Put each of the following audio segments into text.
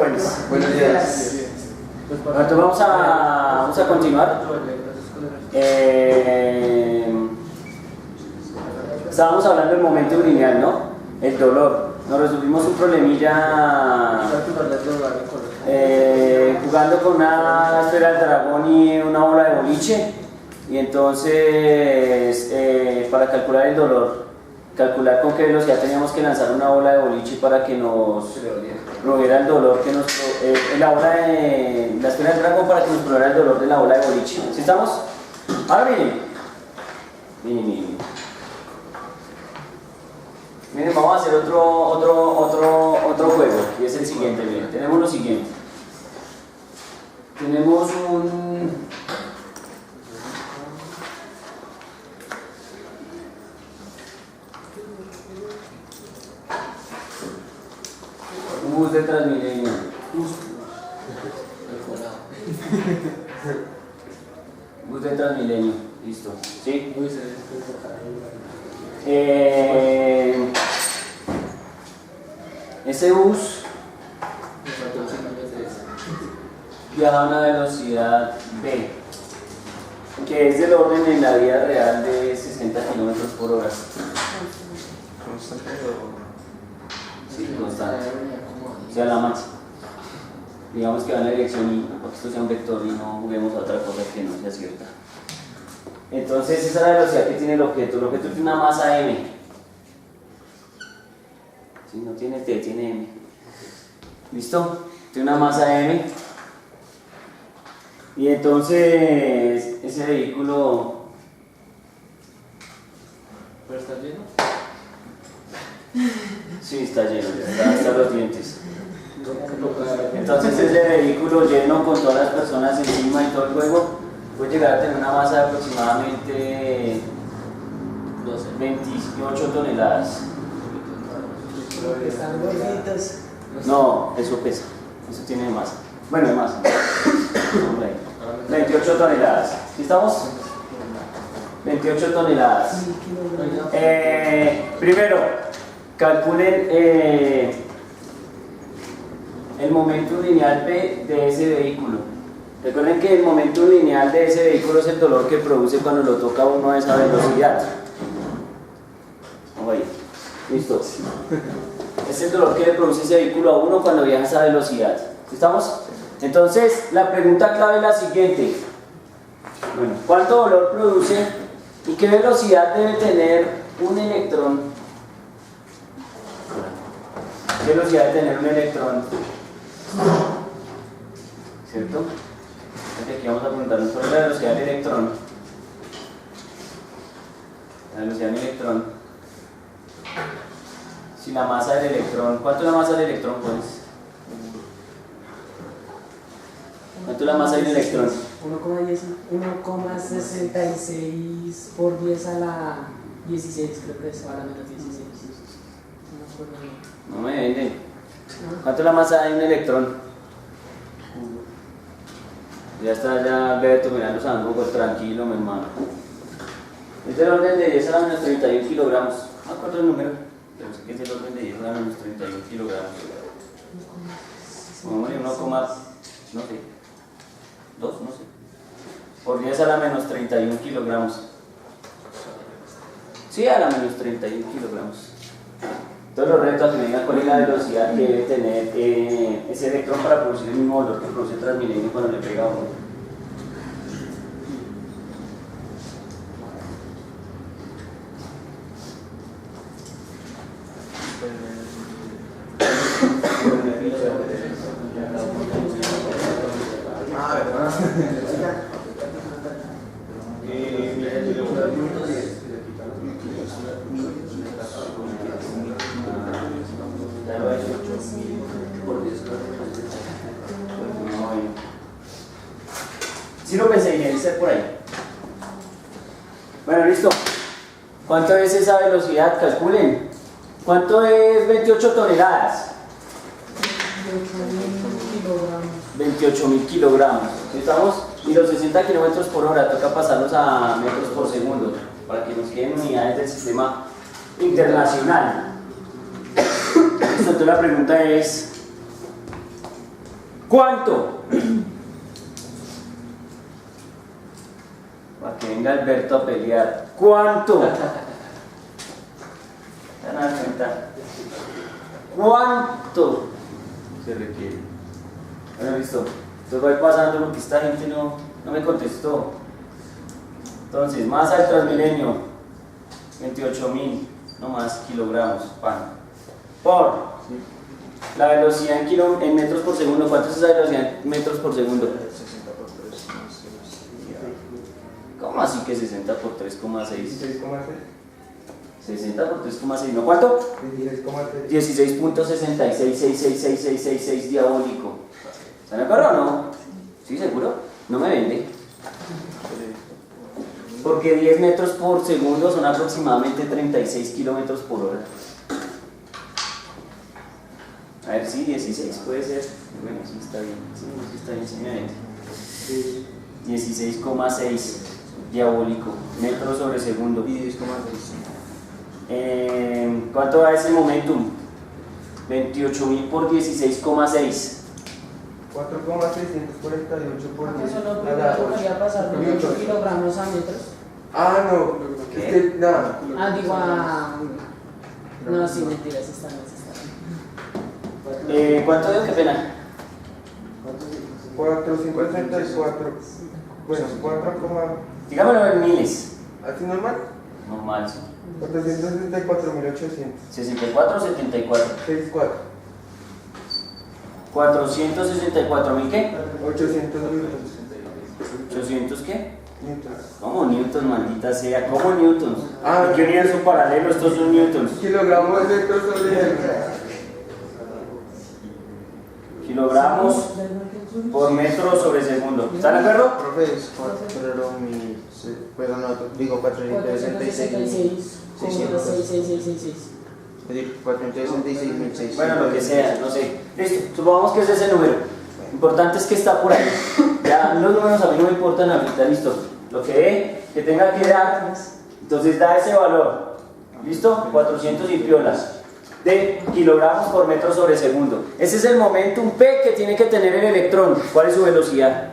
jóvenes. Buenos días. Entonces vamos a continuar. Estábamos hablando del momento lineal, ¿no? El dolor. Nos resolvimos un problemilla jugando con una esfera del dragón y una bola de boliche. Y entonces, para calcular el dolor, calcular con qué velocidad teníamos que lanzar una bola de boliche para que nos proveera el dolor que nos la esfera del dragón para que nos proveera el dolor de la bola de boliche. ¿Sí estamos? Ahora miren, vamos a hacer otro juego, y es el siguiente. Miren, tenemos lo siguiente. Tenemos un bus de Transmilenio. Bus de Transmilenio, listo. ¿Sí? Ese bus viaja a una velocidad v, que es del orden en la vida real de 60 km por hora. Sí, constante. O sea, la máxima. Digamos que va en la dirección y para que esto sea un vector y no juguemos a otra cosa que no sea cierta. Entonces, esa es la velocidad que tiene el objeto. El objeto tiene una masa m. Si no tiene t, tiene m. ¿Listo? Tiene una masa m. Y entonces, ese vehículo. ¿Pero está lleno? Sí, está lleno, está hasta los dientes. Entonces ese vehículo lleno con todas las personas encima y todo el juego puede llegar a tener una masa de aproximadamente 28 toneladas. Están gorditos. No, eso pesa, eso tiene masa. Bueno, de masa. 28 toneladas. ¿Sí estamos? 28 toneladas. Primero, calculen el momento lineal P de ese vehículo. Recuerden que el momento lineal de ese vehículo es el dolor que produce cuando lo toca uno a esa velocidad. Vamos ahí. Listo. Es el dolor que le produce ese vehículo a uno cuando viaja a esa velocidad. ¿Estamos? Entonces, la pregunta clave es la siguiente. Bueno, ¿cuánto dolor produce y qué velocidad debe tener un electrón? ¿Qué velocidad debe tener un electrón? ¿Cierto? Entonces aquí vamos a preguntarnos cuál es la velocidad del electrón. La velocidad del electrón. Si la masa del electrón, ¿cuánto es la masa del electrón, pues? ¿Cuánto es la masa del electrón? 1,66 por 10 a la 16, creo que es, ahora menos 16. No me venden. ¿Cuánto es la masa de un electrón? Ya está, ya Beto mirando Sanduco, tranquilo, mi hermano. Es del orden de 10 a la menos 31 kilogramos. ¿Cuánto es el número? Pero sé que es el orden de 10 a la menos 31 kilogramos. Como 1, no sé. 2, no sé. Por 10 a la menos 31 kilogramos. Sí, a la menos 31 kilogramos. Entonces los retos que me digan cuál es la velocidad que debe tener ese electrón para producir el mismo dolor que produce el Transmilenio cuando le pega a uno. Si lo pensé, ingerirse por ahí. Bueno, listo. ¿Cuánto es esa velocidad? Calculen. ¿Cuánto es 28 toneladas? 28.000 kilogramos. ¿Sí estamos? Y los 60 kilómetros por hora toca pasarlos a metros por segundo para que nos queden unidades del sistema internacional. Listo, entonces la pregunta es: ¿Cuánto? Para que venga Alberto a pelear. ¿Cuánto? ¿Se dan cuenta? ¿Cuánto se requiere? Bueno, listo. Entonces voy pasando porque esta gente no me contestó. Entonces, masa del Transmilenio, 28.000, no más kilogramos, pan. Por la velocidad en metros por segundo. ¿Cuánto es esa velocidad en metros por segundo? 60 por 3, más 6. ¿Cómo así que 60 por 3,6? 16,6. 60 por 3,6, ¿no? ¿Cuánto? 16,6. 16.666666 diabólico. ¿Están de acuerdo o no? ¿Sí, seguro? No me vende. Porque 10 metros por segundo son aproximadamente 36 kilómetros por hora. A ver, sí, 16 puede ser. Bueno, sí está bien. Sí está bien, sí me vende. 16,6 diabólico. Metros sobre segundo. Y 10,6. ¿Cuánto da ese momentum? 28.000 por 16,6. 4,648 por 10. Eso lo primero tocaría pasar de 8 kilogramos a metros. Ah, no. ¿Qué? Es que, nada. Digo a... No, sí, mentiras, está bien. ¿Cuánto dio? Qué pena. 4,564. Bueno, 4, Dígamelo en miles. ¿así normal? Normal, sí. 464.800. 64 o 74. 64. 464.000 ¿qué? 800 newtons. 800 ¿qué? Newtons. ¿Cómo newtons, maldita sea? ¿Cómo newtons? Ah, ¿En qué universo paralelo estos son newtons? Kilogramos de metros sobre Kilogramos por metro sobre segundo. ¿Están de acuerdo? Profe, es 4.000, pero no, digo 466. 466,66666. Es decir, 466.600. Bueno, lo que sea, no sé. Listo, supongamos que es ese número. Lo importante es que está por ahí. Ya los números a mí no me importan ahorita, listo. Lo que dé, que tenga que dar, entonces da ese valor. ¿Listo? 400 y piolas de kilogramos por metro sobre segundo. Ese es el momentum P que tiene que tener el electrón. ¿Cuál es su velocidad?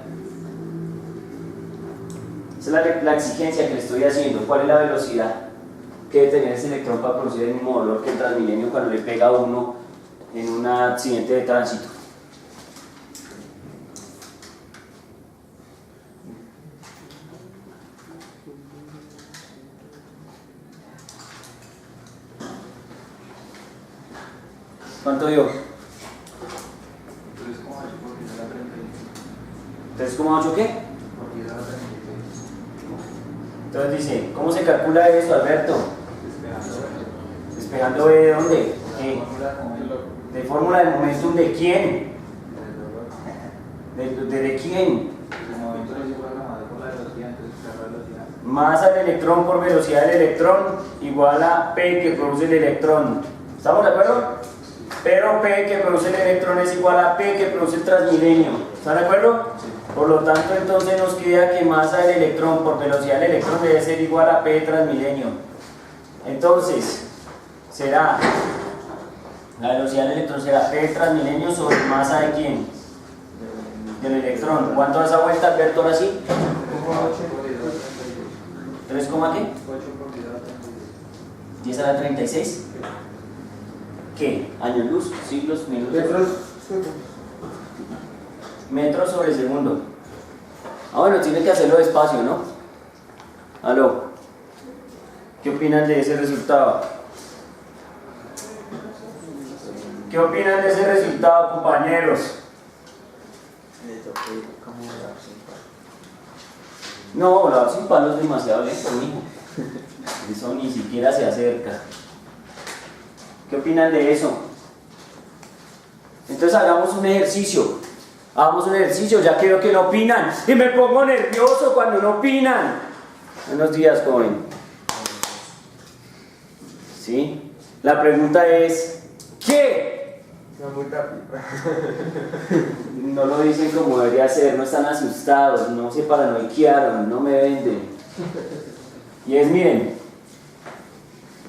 Esa es la exigencia que le estoy haciendo. ¿Cuál es la velocidad que debe tener ese electrón para producir el mismo dolor que el Transmilenio cuando le pega a uno en un accidente de tránsito? ¿Cuánto dio? 3,8 ¿qué? Entonces dice, ¿cómo se calcula eso, Alberto? ¿Despejando de dónde? ¿Qué? ¿De fórmula de momentum de quién? ¿De quién? Masa del electrón por velocidad del electrón igual a P que produce el electrón. ¿Estamos de acuerdo? Pero P que produce el electrón es igual a P que produce el Transmilenio. ¿Están de acuerdo? Por lo tanto, entonces nos queda que masa del electrón por velocidad del electrón debe ser igual a P de Transmilenio. Entonces, será la velocidad del electrón será P de Transmilenio sobre masa de quién? Del electrón. ¿Cuánto da esa vuelta, Alberto, ahora sí? 3, ¿qué? 10 a la 36. ¿Qué? ¿Años luz? ¿Siglos? ¿Minutos? Metros sobre segundo. Ah, bueno, tiene que hacerlo despacio, ¿no? Aló. ¿Qué opinan de ese resultado? ¿Qué opinan de ese resultado, compañeros? No, volar sin palo es demasiado lento, mijo. Eso ni siquiera se acerca. ¿Qué opinan de eso? Entonces hagamos un ejercicio. Hagamos un ejercicio, ya que veo que no opinan. Y me pongo nervioso cuando no opinan. Buenos días, joven. ¿Sí? La pregunta es, ¿qué? Muy rápido. No lo dicen como debería ser, no están asustados, no se paranoiquearon, no me venden. Y es, miren,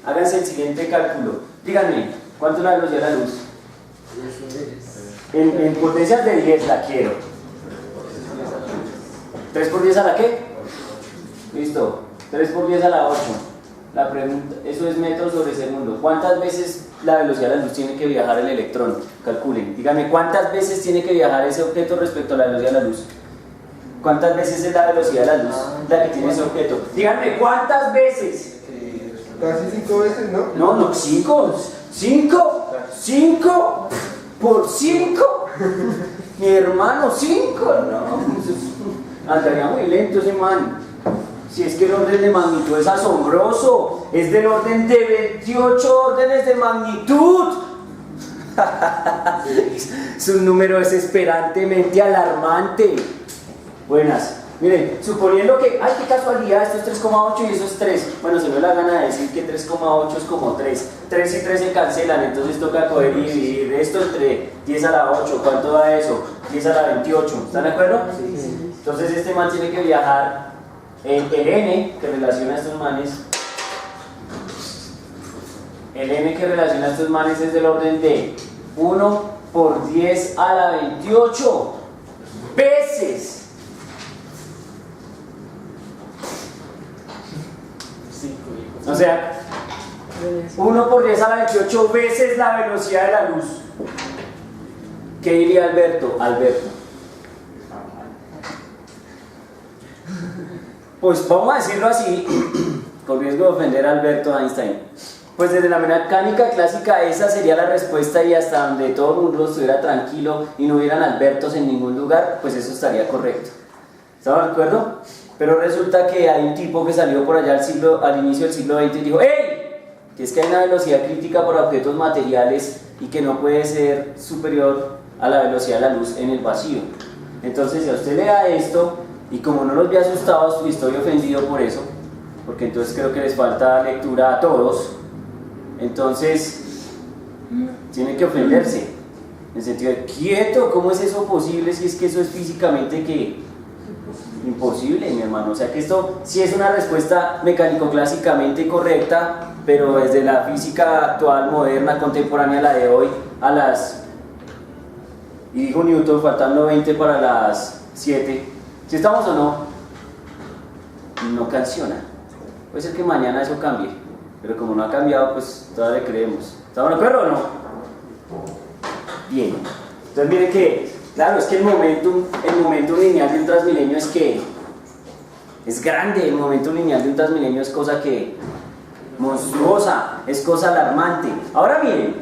háganse el siguiente cálculo. Díganme, ¿cuánto es la velocidad de la luz? En potencias de 10 la quiero. 3 por 10 a la qué? Listo. 3 por 10 a la 8. La pregunta, eso es metros sobre segundo. ¿Cuántas veces la velocidad de la luz tiene que viajar el electrón? Calculen. Díganme, ¿cuántas veces tiene que viajar ese objeto respecto a la velocidad de la luz? ¿Cuántas veces es la velocidad de la luz la que tiene ese objeto? Díganme, ¿cuántas veces? Casi 5 veces, ¿no? No, 5. 5 por 5. Mi hermano, 5. No, andaría muy lento ese man. Si es que el orden de magnitud es asombroso, es del orden de 28 órdenes de magnitud. Es un número desesperantemente alarmante. Buenas. Miren, suponiendo que, ay, qué casualidad, esto es 3,8 y eso es 3. Bueno, se me da la gana de decir que 3,8 es como 3. 3 y 3 se cancelan, entonces toca coger y dividir esto entre 10 a la 8. ¿Cuánto da eso? 10 a la 28. ¿Están de acuerdo? Sí. Entonces este man tiene que viajar el n que relaciona a estos manes. El n que relaciona a estos manes es del orden de 1 por 10 a la 28 veces. O sea, 1 por 10 a la 28 veces la velocidad de la luz. ¿Qué diría Alberto? Pues vamos a decirlo así, con riesgo de ofender a Alberto Einstein. Pues desde la mecánica clásica esa sería la respuesta y hasta donde todo el mundo estuviera tranquilo y no hubieran Albertos en ningún lugar, pues eso estaría correcto. ¿Estamos de acuerdo? Pero resulta que hay un tipo que salió por allá al inicio del siglo XX y dijo ¡Ey! Que es que hay una velocidad crítica para objetos materiales y que no puede ser superior a la velocidad de la luz en el vacío. Entonces, si a usted lea esto, y como no los vi asustados y estoy ofendido por eso, porque entonces creo que les falta lectura a todos, entonces tienen que ofenderse, en el sentido de quieto, ¿cómo es eso posible si es que eso es físicamente que imposible, mi hermano? O sea que esto sí es una respuesta mecánico-clásicamente correcta, pero desde la física actual, moderna, contemporánea, la de hoy, a las, y dijo Newton, faltando 20 para las 7, ¿si estamos o no? No canciona. Puede ser que mañana eso cambie, pero como no ha cambiado, pues todavía le creemos. ¿Estamos de acuerdo o no? Bien. Entonces miren que, claro, es que el momento lineal de un transmilenio es que es grande. El momento lineal de un transmilenio es cosa que monstruosa, es cosa alarmante. Ahora miren,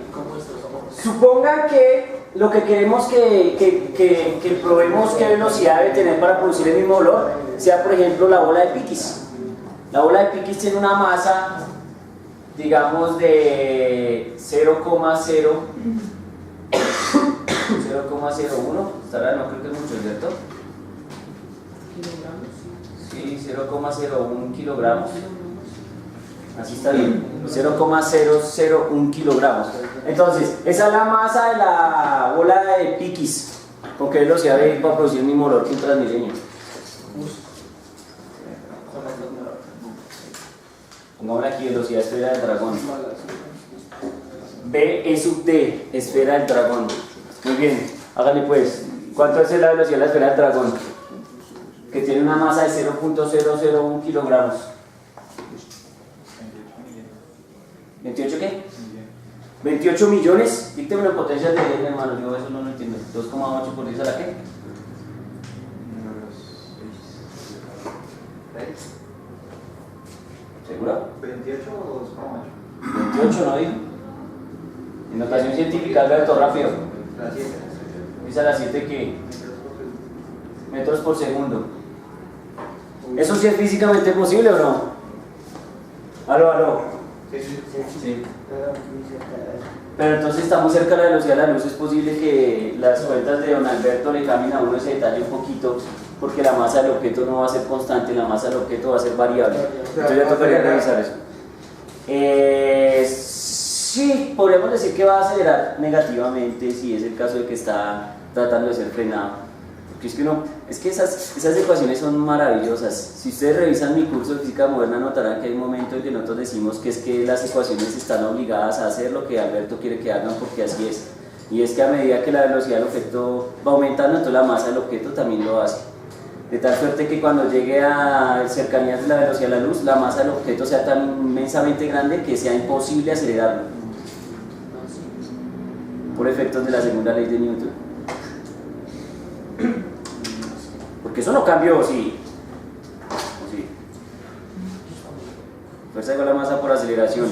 supongan que lo que queremos que probemos qué velocidad debe tener para producir el mismo olor sea, por ejemplo, la bola de piquis. La bola de piquis tiene una masa, digamos, de 0,01, estará, no creo que es mucho, ¿cierto? Sí, 0,01 kilogramos. Así está bien, 0,001 kilogramos. Entonces, esa es la masa de la bola de piquis. ¿Con qué velocidad debe ir para producir el mismo olor que un transmilenio? Pongámosle aquí velocidad esfera del dragón. B es sub D, esfera del dragón. Muy bien, hágale pues. ¿Cuánto es la velocidad de la esfera del dragón? Que tiene una masa de 0,001 kilogramos. ¿28 qué? 28 millones. Díctemelo en potencias de 10, hermano. Yo eso no lo entiendo. 2,8 por 10 a la qué? ¿Seguro? 28 o 2,8. 28, ¿no dijo? En notación científica, Alberto, rápido. La 7. Dice a las 7 que metros por segundo. ¿Eso sí es físicamente posible o no? Aló. Sí. Pero entonces estamos cerca de la velocidad de la luz. Es posible que las cuentas de don Alberto le cambien a uno ese detalle un poquito, porque la masa del objeto no va a ser constante, la masa del objeto va a ser variable. Entonces ya tocaría revisar eso. Sí, podríamos decir que va a acelerar negativamente si es el caso de que está tratando de ser frenado. Porque es que esas ecuaciones son maravillosas. Si ustedes revisan mi curso de física moderna, notarán que hay un momento en que nosotros decimos que es que las ecuaciones están obligadas a hacer lo que Alberto quiere que hagan porque así es. Y es que a medida que la velocidad del objeto va aumentando, entonces la masa del objeto también lo hace. De tal suerte que cuando llegue a cercanías de la velocidad de la luz, la masa del objeto sea tan inmensamente grande que sea imposible acelerarlo. Por efectos de la segunda ley de Newton. Porque eso no cambió, sí. ¿O sí? Fuerza igual a masa por aceleración.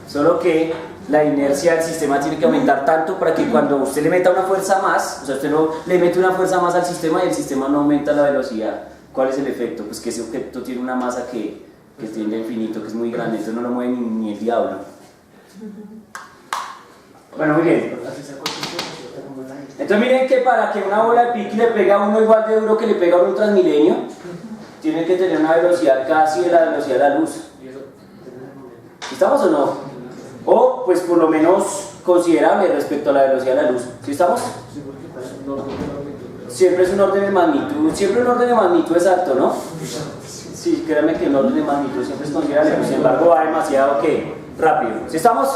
Solo que la inercia del sistema tiene que aumentar tanto para que cuando usted le meta una fuerza más, o sea, usted no le mete una fuerza más al sistema y el sistema no aumenta la velocidad. ¿Cuál es el efecto? Pues que ese objeto tiene una masa que tiende a infinito, que es muy grande, entonces no lo mueve ni el diablo. Bueno, muy bien. Entonces miren que para que una bola de pique le pega a uno igual de duro que le pega a un Transmilenio, tiene que tener una velocidad casi de la velocidad de la luz. ¿Estamos o no? O pues por lo menos considerable respecto a la velocidad de la luz. ¿Sí estamos? Siempre es un orden de magnitud, siempre un orden de magnitud exacto, ¿no? Sí, créanme que un orden de magnitud siempre es considerable, pero sin embargo va demasiado que rápido. ¿Sí estamos?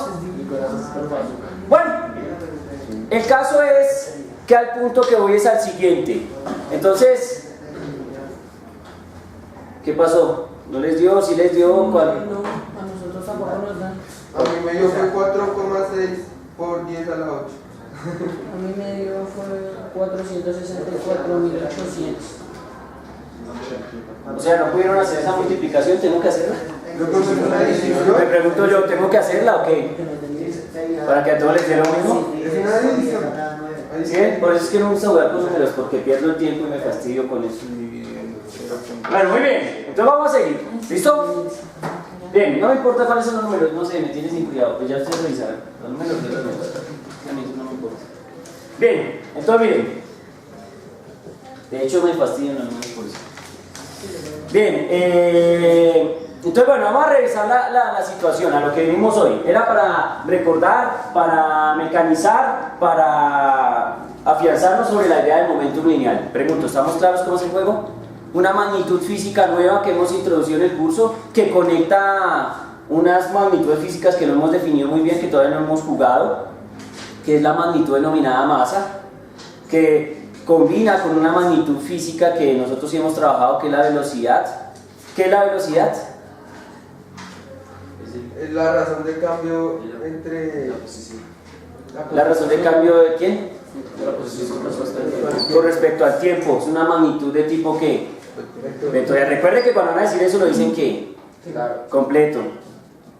Bueno, el caso es que al punto que voy es al siguiente. Entonces, ¿qué pasó? ¿No les dio? ¿Sí les dio? ¿Cuál? No, a nosotros tampoco nos dan. A mí me dio fue 4,6 por 10 a la 8. A mí me dio fue 464.800. O sea, no pudieron hacer esa multiplicación, ¿tengo que hacerla? Me pregunto yo, ¿tengo que hacerla o qué? ¿Para que a todos les dé lo mismo? Es una división. ¿Sí? Por eso es que no me gusta jugar con números, porque pierdo el tiempo y me fastidio con eso. Bueno, muy bien, entonces vamos a seguir. ¿Listo? Bien, no me importa cuáles son los números, no sé, me tiene sin cuidado, pues ya ustedes revisarán. Los números de los números, a mí eso no me importa. Bien, entonces miren. De hecho me fastidian los números por eso. Bien, entonces bueno, vamos a revisar la situación, a lo que vimos hoy. Era para recordar, para mecanizar, para afianzarnos sobre la idea del momentum lineal. Pregunto, ¿estamos claros cómo es el juego? Una magnitud física nueva que hemos introducido en el curso que conecta unas magnitudes físicas que no hemos definido muy bien, que todavía no hemos jugado, que es la magnitud denominada masa, que combina con una magnitud física que nosotros sí hemos trabajado, que es la velocidad. ¿Qué es la velocidad? Es la razón de cambio entre ¿La razón de cambio de quién? Con respecto al tiempo. Es una magnitud de tipo ¿qué? Vectorial. Recuerde que cuando van a decir eso lo dicen ¿qué? Completo.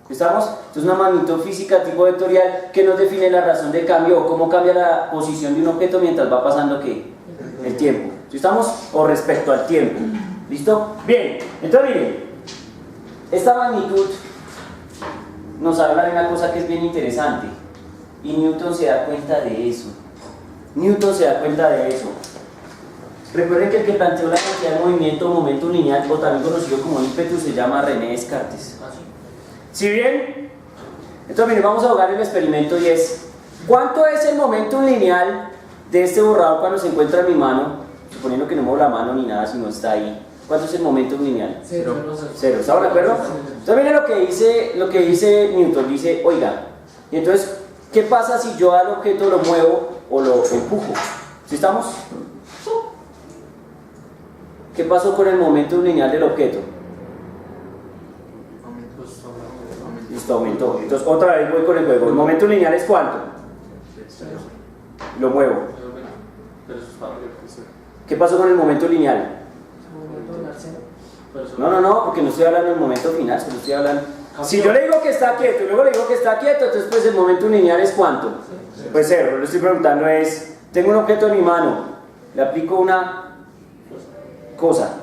¿Estamos? Entonces una magnitud física tipo vectorial que nos define la razón de cambio o cómo cambia la posición de un objeto mientras va pasando ¿qué? El tiempo. ¿Sí estamos? O respecto al tiempo. ¿Listo? Bien, entonces miren, esta magnitud nos habla de una cosa que es bien interesante y Newton se da cuenta de eso. Newton se da cuenta de eso. Recuerden que el que planteó la cantidad de movimiento o momento lineal, o también conocido como ímpetu, se llama René Descartes. ¿Sí bien? Entonces miren, vamos a jugar el experimento y es ¿cuánto es el momento lineal de este borrador cuando se encuentra en mi mano? Suponiendo que no muevo la mano ni nada, sino está ahí. ¿Cuánto es el momento lineal? Cero. ¿Estamos de acuerdo? Entonces miren lo que dice Newton. Dice, oiga, y entonces, ¿qué pasa si yo al objeto lo muevo o lo empujo? ¿Sí estamos? ¿Qué pasó con el momento lineal del objeto? Listo, aumentó. Entonces otra vez voy con el juego. ¿El momento lineal es cuánto? Lo muevo. ¿Qué pasó con el momento lineal? No, porque no estoy hablando del momento final, solo estoy hablando... Si yo le digo que está quieto y luego le digo que está quieto, entonces pues el momento lineal es ¿cuánto? Pues cero. Lo que estoy preguntando es, tengo un objeto en mi mano, le aplico una cosa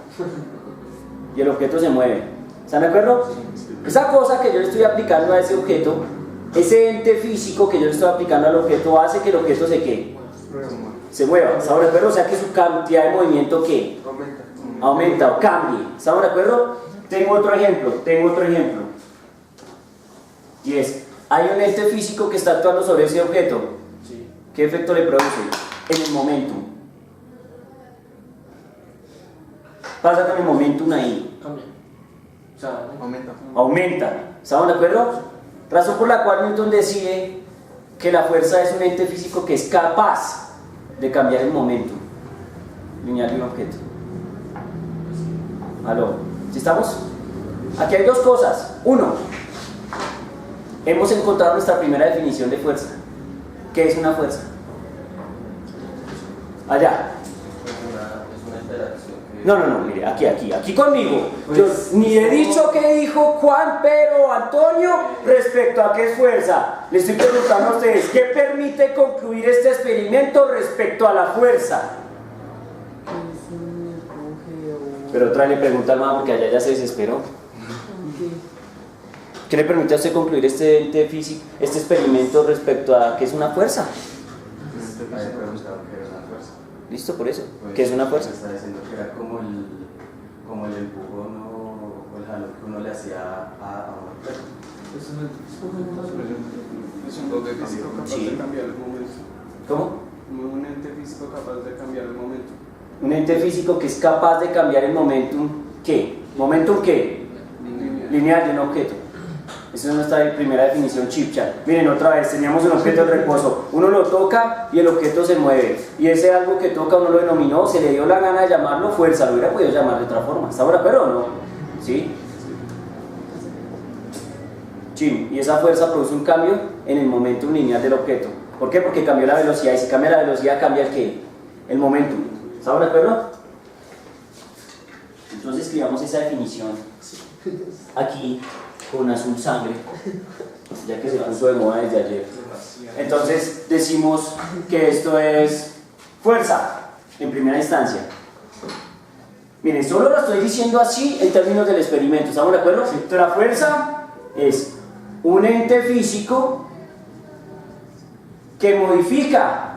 y el objeto se mueve. ¿Están de acuerdo? Esa cosa que yo le estoy aplicando a ese objeto, ese ente físico que yo le estoy aplicando al objeto hace que el objeto se ¿qué? Se mueva. ¿Estamos de acuerdo? O sea que su cantidad de movimiento ¿qué? Aumenta o cambie. ¿Estamos de acuerdo? Tengo otro ejemplo. Y es, hay un ente físico que está actuando sobre ese objeto. ¿Qué efecto le produce? En el momentum. Pasa con el momentum ahí. Aumenta. ¿Estamos de acuerdo? Razón por la cual Newton decide que la fuerza es un ente físico que es capaz de cambiar el momento lineal de un objeto. ¿Aló? ¿Sí estamos? Aquí hay dos cosas. Uno, hemos encontrado nuestra primera definición de fuerza. ¿Qué es una fuerza? Allá. Es una interacción que... No, mire, aquí conmigo. Yo ni he dicho qué dijo Juan, Pedro, Antonio respecto a qué es fuerza. Le estoy preguntando a ustedes, ¿qué permite concluir este experimento respecto a la fuerza? Es un empuje o... Pero otra le pregunta al man porque allá ya se desesperó. ¿Qué le permite a usted concluir este ente físico, este experimento respecto a qué es una fuerza? Ahí preguntaron qué era una fuerza. ¿Listo por eso? Pues, ¿Qué es una fuerza? Está diciendo que era como el empujón o el jalón que uno le hacía a un objeto. Es un ente físico capaz Sí. de cambiar el momento. ¿Cómo? Un ente físico capaz de cambiar el momento. Un ente físico que es capaz de cambiar el momentum, ¿qué? ¿Momentum qué? Lineal de un objeto. Esa es nuestra primera definición chipchat. Miren, otra vez, teníamos un objeto en reposo. Uno lo toca y el objeto se mueve. Y ese algo que toca uno lo denominó, se le dio la gana de llamarlo fuerza. Lo hubiera podido llamar de otra forma. ¿Está ahora pero o no? ¿Sí? Chin. Y esa fuerza produce un cambio en el momentum lineal del objeto. ¿Por qué? Porque cambió la velocidad. Y si cambia la velocidad, cambia el qué? El momentum. ¿Está ahora pero? Entonces escribamos esa definición aquí con azul sangre, ya que se puso de moda desde ayer. Entonces decimos que esto es fuerza en primera instancia. Miren, solo lo estoy diciendo así en términos del experimento, ¿estamos de acuerdo? Entonces la fuerza es un ente físico que modifica